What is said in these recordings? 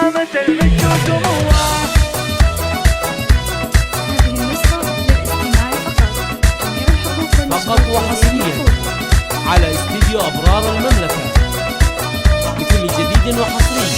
هامة المجد وسموه. هذه النسخة للاستماع فقط. جميع الحقوق فقط وحصريا على استديو أبرار المملكة بكل جديد وحصري.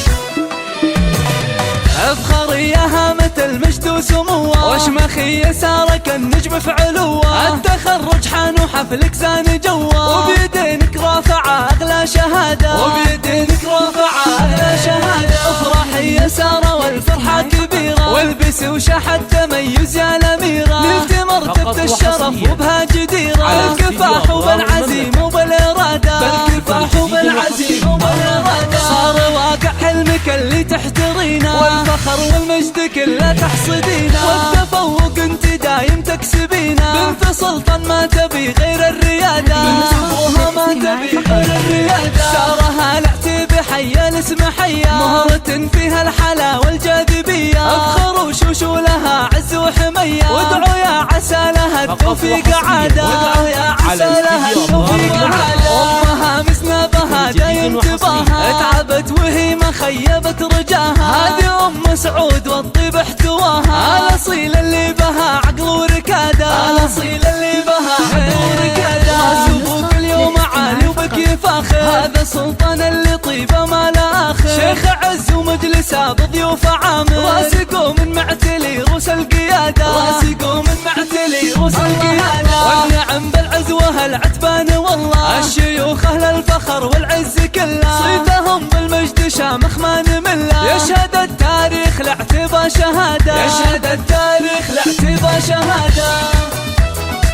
افخر يا هامة المجد وسموه، واشمخي يسارك النجم في علوه. التخرج حان وحفلك زان جوه، وبيدينك رافعة اغلى شهادة، وبيدينك رافعة اغلى شهادة. افرحي يا سارة والفرحة كبيرة، والبسي وشحت تميز يا الاميرة. نلت مرتبة الشرف وبها جديرة، بالكفاح وبالعزيم وبالارادة، بالكفاح وبالعزيم وبالارادة. صار واقع حلمك اللي تحترينا، والفخر والمجد كله تحصدينا، والتفوق انت دايم تكسبينا. بنت سلطان ما تبي غير الريادة، بنت ابوها ما تبي غير الريادة. سارة هالعتي بحيا الاسم حيا، مهرة فيها الحلا والجاذبية. افخر وشوشو لها عز وحمية، وادعوا يا عسى لها التوفيق عادة، وادعوا يا عسى لها التوفيق عادة. امها مسنبها دايم تباها، تعبت وهي ما خيبت رجاها. هذه ام سعود والطيب احتواها، الاصيل اللي بها عقل وركاده، الاصيل اللي بها عقل وركاده. راس ابوك اليوم عالي وبك فاخر، هذا السلطان اللي طيبه ما لا اخر. شيخ عز ومجلسه بضيوف عامر، راسي قوم معتلي روس القياده، راسي قوم معتلي روس القياده. والنعم بالعز وهالعتبان والله، الشيوخ اهل الفخر والعز كله، صيتهم بالمجد شامخ ما نمله. يشهد التاريخ لاعتبى شهاده، يشهد التاريخ لاعتبى شهاده.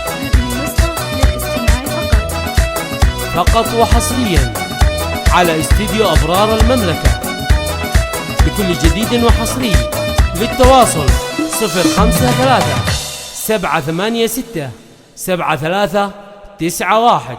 هذه النسخة للاستماع فقط. فقط وحصريا على استديو أبرار المملكة بكل جديد وحصري. للتواصل 053 786 7391.